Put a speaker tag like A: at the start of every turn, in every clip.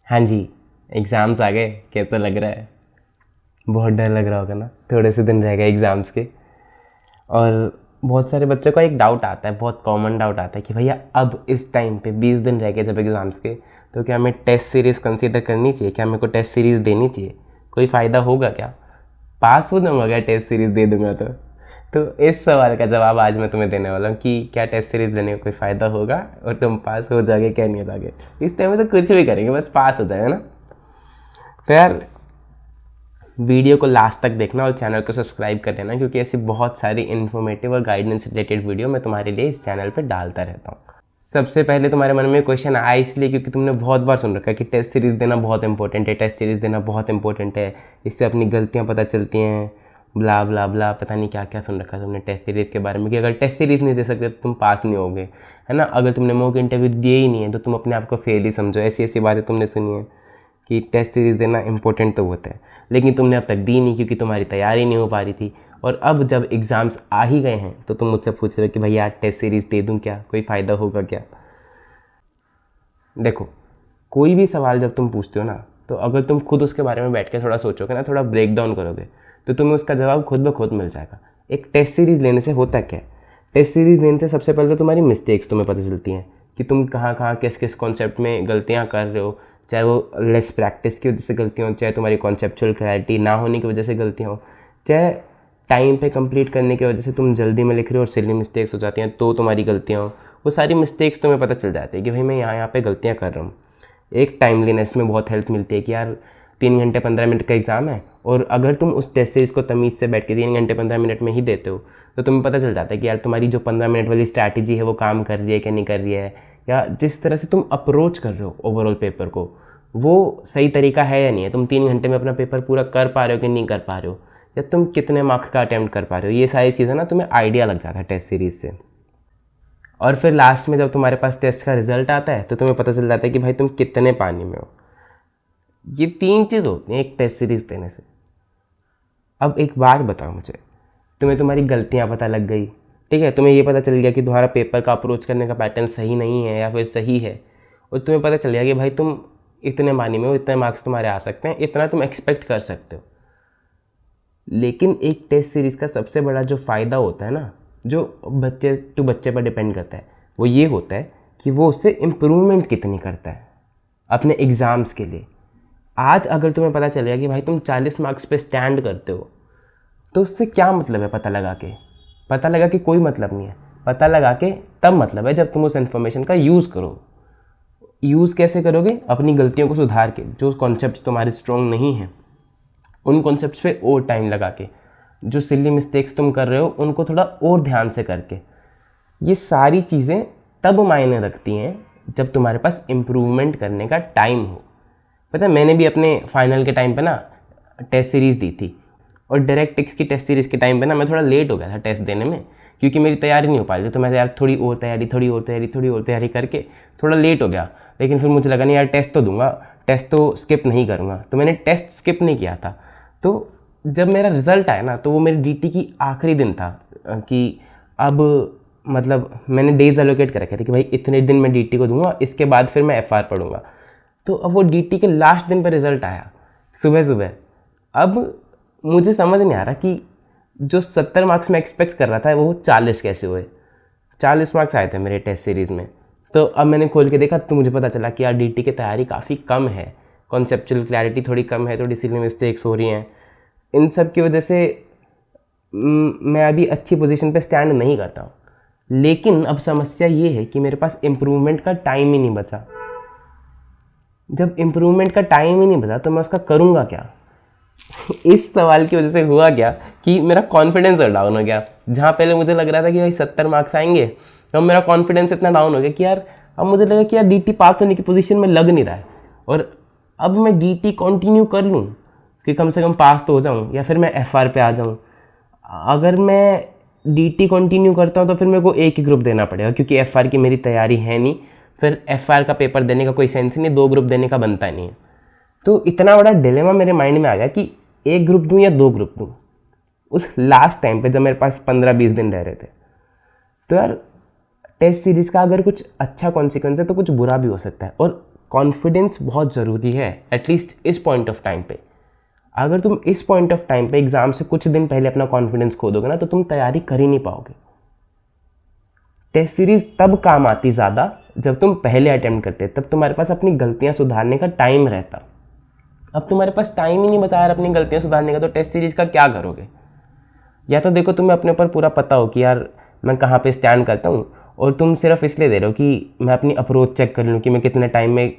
A: हाँ जी, एग्ज़ाम्स आ गए। कैसा लग रहा है? बहुत डर लग रहा होगा ना, थोड़े से दिन रह गए एग्ज़ाम्स के। और बहुत सारे बच्चों का एक डाउट आता है, बहुत कॉमन डाउट आता है कि भैया अब इस टाइम पे 20 दिन रह गए जब एग्ज़ाम्स के, तो क्या हमें टेस्ट सीरीज़ कंसीडर करनी चाहिए? क्या मेरे को टेस्ट सीरीज़ देनी चाहिए? कोई फ़ायदा होगा क्या? पास हो जाऊँगा क्या टेस्ट सीरीज़ दे दूँगा तो इस सवाल का जवाब आज मैं तुम्हें देने वाला हूँ कि क्या टेस्ट सीरीज़ देने का कोई फ़ायदा होगा और तुम पास हो जाओगे क्या नहीं हो जाओगे। इस टाइम में तो कुछ भी करेंगे, बस पास हो जाएगा ना। तो यार वीडियो को लास्ट तक देखना और चैनल को सब्सक्राइब कर लेना, क्योंकि ऐसी बहुत सारी इन्फॉर्मेटिव और गाइडेंस रिलेटेड वीडियो मैं तुम्हारे लिए इस चैनल पर डालता रहता हूँ। सबसे पहले तुम्हारे मन में क्वेश्चन आया इसलिए क्योंकि तुमने बहुत बार सुन रखा है कि टेस्ट सीरीज़ देना बहुत इंपॉर्टेंट है, टेस्ट सीरीज़ देना बहुत इंपॉर्टेंट है, इससे अपनी गलतियाँ पता चलती हैं, ब्ला ब्ला ब्ला, पता नहीं क्या क्या सुन रखा है तुमने टेस्ट सीरीज़ के बारे में कि अगर टेस्ट सीरीज़ नहीं दे सकते तो तुम पास नहीं होगे, है ना। अगर तुमने मॉक इंटरव्यू दिए ही नहीं है तो तुम अपने आप को फेल ही समझो। ऐसी ऐसी बातें तुमने सुनी है कि टेस्ट सीरीज़ देना इंपॉर्टेंट तो होता है, लेकिन तुमने अब तक दी नहीं क्योंकि तुम्हारी तैयारी नहीं हो पा रही थी। और अब जब एग्ज़ाम्स आ ही गए हैं तो तुम मुझसे पूछ रहे हो कि भैया टेस्ट सीरीज़ दे दूँ क्या, कोई फ़ायदा होगा क्या? देखो, कोई भी सवाल जब तुम पूछते हो ना, तो अगर तुम खुद उसके बारे में बैठ के थोड़ा सोचोगे ना, थोड़ा ब्रेक डाउन करोगे, तो तुम्हें उसका जवाब खुद ब खुद मिल जाएगा। एक टेस्ट सीरीज़ लेने से होता क्या है? टेस्ट सीरीज़ लेने से सबसे पहले तो तुम्हारी मिस्टेक्स तुम्हें पता चलती हैं कि तुम कहाँ कहाँ किस किस कॉन्सेप्ट में गलतियाँ कर रहे हो, चाहे वो लेस प्रैक्टिस की वजह से गलतियाँ हो, चाहे तुम्हारी कॉन्सेप्चुअल क्लैरिटी ना होने की वजह से गलतियाँ हो, चाहे टाइम पे कंप्लीट करने की वजह से तुम जल्दी में लिख रहे हो और सिली मिस्टेक्स हो जाती हैं तो तुम्हारी गलतियाँ हो। वो सारी मिस्टेक्स तुम्हें पता चल जाती है कि भाई मैं यहाँ पे गलतियाँ कर रहा हूँ। एक टाइमलीनेस में बहुत हेल्प मिलती है कि यार 3 घंटे 15 मिनट का एग्ज़ाम है, और अगर तुम उस टेस्ट सीरीज़ को तमीज़ से बैठ के 3 घंटे 15 मिनट में ही देते हो तो तुम्हें पता चल जाता है कि यार तुम्हारी जो 15 मिनट वाली स्ट्रैटेजी है वो काम कर रही है कि नहीं कर रही है, या जिस तरह से तुम अप्रोच कर रहे हो ओवरऑल पेपर को वो सही तरीका है या नहीं है। तुम 3 घंटे में अपना पेपर पूरा कर पा रहे हो कि नहीं कर पा रहे हो, या तुम कितने मार्क्स का अटैम्प्ट कर पा रहे हो। ये सारी चीज़ें ना तुम्हें आइडिया लग जाता है टेस्ट सीरीज़ से। और फिर लास्ट में जब तुम्हारे पास टेस्ट का रिजल्ट आता है तो तुम्हें पता चल जाता है कि भाई तुम कितने पानी में हो। ये 3 चीज़ होती हैं एक टेस्ट सीरीज़ देने से। अब एक बात बताओ मुझे, तुम्हें तुम्हारी गलतियाँ पता लग गई, ठीक है, तुम्हें ये पता चल गया कि तुम्हारा पेपर का अप्रोच करने का पैटर्न सही नहीं है या फिर सही है, और तुम्हें पता चल गया कि भाई तुम इतने पानी में हो, इतने मार्क्स तुम्हारे आ सकते हैं, इतना तुम एक्सपेक्ट कर सकते हो। लेकिन एक टेस्ट सीरीज़ का सबसे बड़ा जो फ़ायदा होता है ना, जो बच्चे टू बच्चे पर डिपेंड करता है, वो ये होता है कि वो उससे इम्प्रूवमेंट कितनी करता है अपने एग्ज़ाम्स के लिए। आज अगर तुम्हें पता चलेगा कि भाई तुम 40 मार्क्स पे स्टैंड करते हो, तो उससे क्या मतलब है? पता लगा कि कोई मतलब नहीं है। पता लगा के तब मतलब है जब तुम उस इन्फॉर्मेशन का यूज़ करो। यूज़ कैसे करोगे? अपनी गलतियों को सुधार के, जो कॉन्सेप्ट्स तुम्हारे स्ट्रॉन्ग नहीं हैं उन कॉन्सेप्ट्स पे और टाइम लगा के, जो सिली मिस्टेक्स तुम कर रहे हो उनको थोड़ा और ध्यान से करके। ये सारी चीज़ें तब मायने रखती हैं जब तुम्हारे पास इम्प्रूवमेंट करने का टाइम हो। पता है, मैंने भी अपने फाइनल के टाइम पे ना टेस्ट सीरीज़ दी थी, और डायरेक्टिक्स की टेस्ट सीरीज़ के टाइम पे ना मैं थोड़ा लेट हो गया था टेस्ट देने में, क्योंकि मेरी तैयारी नहीं हो पा रही थी। तो मैं यार थोड़ी और तैयारी करके थोड़ा लेट हो गया। लेकिन फिर मुझे लगा नहीं यार टेस्ट तो दूंगा, टेस्ट तो स्किप नहीं करूँगा, तो मैंने टेस्ट स्किप नहीं किया था। तो जब मेरा रिज़ल्ट आया ना, तो वो मेरी डीटी की आखिरी दिन था कि अब मतलब मैंने डेज एलोकेट कर रखे थे कि भाई इतने दिन मैं डीटी को दूंगा, इसके बाद फिर मैं एफआर पढ़ूंगा। तो अब वो डीटी के लास्ट दिन पर रिज़ल्ट आया सुबह सुबह। अब मुझे समझ नहीं आ रहा कि जो 70 मार्क्स मैं एक्सपेक्ट कर रहा था वो 40 कैसे हुए। 40 मार्क्स आए थे मेरे टेस्ट सीरीज़ में। तो अब मैंने खोल के देखा तो मुझे पता चला कि यार डीटी की तैयारी काफ़ी कम है, कॉन्सेप्चुअल क्लैरिटी थोड़ी कम है, थोड़ी सिली मिस्टेक्स हो रही हैं। इन सब की वजह से मैं अभी अच्छी पोजीशन पे स्टैंड नहीं करता हूँ। लेकिन अब समस्या ये है कि मेरे पास इम्प्रूवमेंट का टाइम ही नहीं बचा। जब इम्प्रूवमेंट का टाइम ही नहीं बचा तो मैं उसका करूँगा क्या? इस सवाल की वजह से हुआ क्या कि मेरा कॉन्फिडेंस डाउन हो गया। जहाँ पहले मुझे लग रहा था कि भाई 70 मार्क्स आएंगे, तो मेरा कॉन्फिडेंस इतना डाउन हो गया कि यार अब मुझे लगा कि यार डीटी पास होने की पोजीशन में लग नहीं रहा है, और अब मैं डीटी कंटिन्यू कर लूँ कि कम से कम पास तो हो जाऊँ, या फिर मैं एफआर पे आ जाऊँ। अगर मैं डीटी कंटिन्यू करता हूँ तो फिर मेरे को एक ही ग्रुप देना पड़ेगा, क्योंकि एफआर की मेरी तैयारी है नहीं। फिर एफआर का पेपर देने का कोई सेंस नहीं, 2 ग्रुप देने का बनता नहीं है। तो इतना बड़ा डिलेमा मेरे माइंड में आ गया कि एक ग्रुप दूं या 2 ग्रुप दूं उस लास्ट टाइम पे जब मेरे पास 15-20 दिन रह रहे थे। तो यार टेस्ट सीरीज़ का अगर कुछ अच्छा कॉन्सिक्वेंस है तो कुछ बुरा भी हो सकता है, और कॉन्फिडेंस बहुत ज़रूरी है, एटलीस्ट इस पॉइंट ऑफ टाइम पे। अगर तुम इस पॉइंट ऑफ टाइम पे एग्ज़ाम से कुछ दिन पहले अपना कॉन्फिडेंस खो दोगे ना, तो तुम तैयारी कर ही नहीं पाओगे। टेस्ट सीरीज़ तब काम आती ज़्यादा जब तुम पहले अटेम्प्ट करते, तब तुम्हारे पास अपनी गलतियाँ सुधारने का टाइम रहता। अब तुम्हारे पास टाइम ही नहीं बचा यार अपनी गलतियाँ सुधारने का, तो टेस्ट सीरीज़ का क्या करोगे? या तो देखो तुम्हें अपने ऊपर पूरा पता हो कि यार मैं कहाँ पे स्टैंड करता हूँ, और तुम सिर्फ इसलिए दे रहे हो कि मैं अपनी अप्रोच चेक कर लूँ कि मैं कितने टाइम में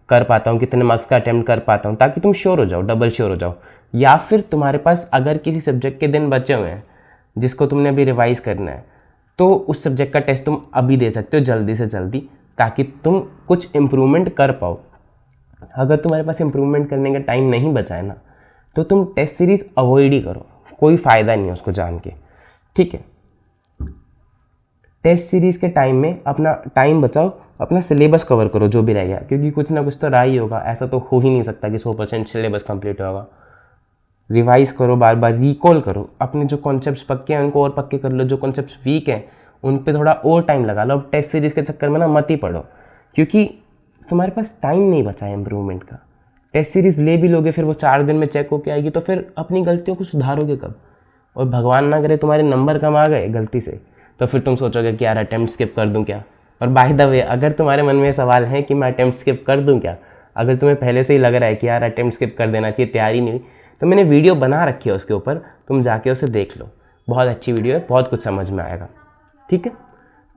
A: कर पाता हूँ, कितने मार्क्स का अटेम्प्ट कर पाता हूँ, ताकि तुम श्योर हो जाओ, डबल श्योर हो जाओ। या फिर तुम्हारे पास अगर किसी सब्जेक्ट के दिन बचे हुए हैं जिसको तुमने अभी रिवाइज़ करना है, तो उस सब्जेक्ट का टेस्ट तुम अभी दे सकते हो जल्दी से जल्दी, ताकि तुम कुछ इम्प्रूवमेंट कर पाओ। अगर तुम्हारे पास इम्प्रूवमेंट करने का टाइम नहीं बचा है ना, तो तुम टेस्ट सीरीज़ अवॉइड ही करो, कोई फ़ायदा नहीं है उसको जान के, ठीक है। टेस्ट सीरीज़ के टाइम में अपना टाइम बचाओ, अपना सिलेबस कवर करो जो भी रह गया, क्योंकि कुछ ना कुछ तो रहा ही होगा, ऐसा तो हो ही नहीं सकता कि 100% सिलेबस कंप्लीट होगा। रिवाइज़ करो, बार बार रिकॉल करो, अपने जो कॉन्सेप्ट्स पक्के हैं उनको और पक्के कर लो, जो कॉन्सेप्ट्स वीक हैं उन पे थोड़ा और टाइम लगा लो। अब टेस्ट सीरीज़ के चक्कर में ना मत ही पढ़ो, क्योंकि तुम्हारे पास टाइम नहीं बचा है इम्प्रूवमेंट का। टेस्ट सीरीज़ ले भी लोगे, फिर वो 4 दिन में चेक होके आएगी, तो फिर अपनी गलतियों को सुधारोगे कब? और भगवान ना करे तुम्हारे नंबर कम आ गए गलती से, तो फिर तुम सोचोगे कि यार अटेम्प्ट स्किप कर दूं क्या। और बाय द वे, अगर तुम्हारे मन में सवाल है कि मैं अटेम्प्ट स्किप कर दूं क्या, अगर तुम्हें पहले से ही लग रहा है कि यार अटेम्प्ट स्किप कर देना चाहिए, तैयारी नहीं हुई, तो मैंने वीडियो बना रखी है उसके ऊपर, तुम जाके उसे देख लो, बहुत अच्छी वीडियो है, बहुत कुछ समझ में आएगा, ठीक है।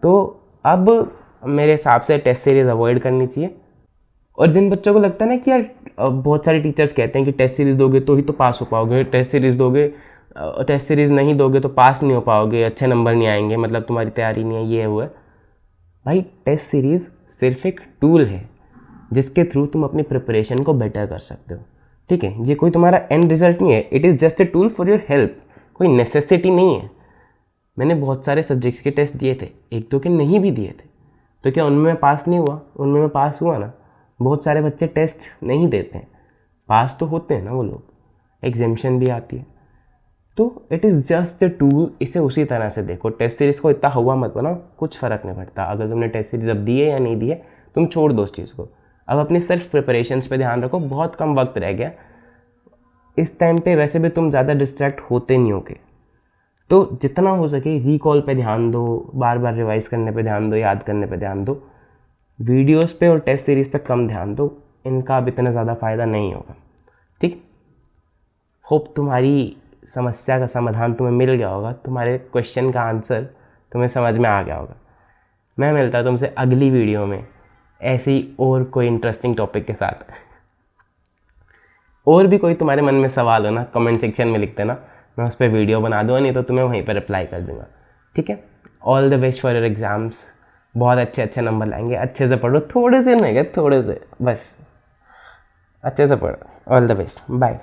A: तो अब मेरे हिसाब से टेस्ट सीरीज़ अवॉइड करनी चाहिए। और जिन बच्चों को लगता है ना कि यार बहुत सारे टीचर्स कहते हैं कि टेस्ट सीरीज़ दोगे तो ही तो पास हो पाओगे, टेस्ट सीरीज़ नहीं दोगे तो पास नहीं हो पाओगे, अच्छे नंबर नहीं आएंगे, मतलब तुम्हारी तैयारी नहीं है, ये है वो है। भाई टेस्ट सीरीज़ सिर्फ एक टूल है जिसके थ्रू तुम अपनी प्रिपरेशन को बेटर कर सकते हो, ठीक है। ये कोई तुम्हारा एंड रिजल्ट नहीं है, it is just a tool for your help, कोई नेसेसिटी नहीं है। मैंने बहुत सारे सब्जेक्ट्स के टेस्ट दिए थे, एक दो के नहीं भी दिए थे, तो क्या उनमें मैं पास नहीं हुआ? उनमें मैं पास हुआ ना। बहुत सारे बच्चे टेस्ट नहीं देते हैं, पास तो होते हैं ना वो लोग, एग्जामिशन भी आती है। तो it is just a tool, इसे उसी तरह से देखो। टेस्ट सीरीज़ को इतना हुआ मत बनाओ, कुछ फ़र्क नहीं पड़ता। अगर तुमने टेस्ट सीरीज़ अब दी है या नहीं दी है, तुम छोड़ दो उस चीज़ को। अब अपनी सेल्फ प्रिपरेशंस पे ध्यान रखो, बहुत कम वक्त रह गया इस टाइम पे, वैसे भी तुम ज़्यादा डिस्ट्रैक्ट होते नहीं होगे, तो जितना हो सके रिकॉल पे ध्यान दो, बार बार रिवाइज करने पे ध्यान दो, याद करने पे ध्यान दो, वीडियोस पे और टेस्ट सीरीज़ पे कम ध्यान दो, इनका अब इतना ज़्यादा फ़ायदा नहीं होगा, ठीक। होप तुम्हारी समस्या का समाधान तुम्हें मिल गया होगा, तुम्हारे क्वेश्चन का आंसर तुम्हें समझ में आ गया होगा। मैं मिलता हूँ तुमसे अगली वीडियो में ऐसे ही और कोई इंटरेस्टिंग टॉपिक के साथ। और भी कोई तुम्हारे मन में सवाल हो ना, कमेंट सेक्शन में लिख देना, मैं उस पर वीडियो बना दूँगा, नहीं तो तुम्हें वहीं पर रिप्लाई कर दूँगा, ठीक है। All the best for your exams, बहुत अच्छे नंबर लाएंगे, अच्छे से पढ़ो, थोड़े से नहीं गए, थोड़े से बस, अच्छे से पढ़ो। All the best, bye.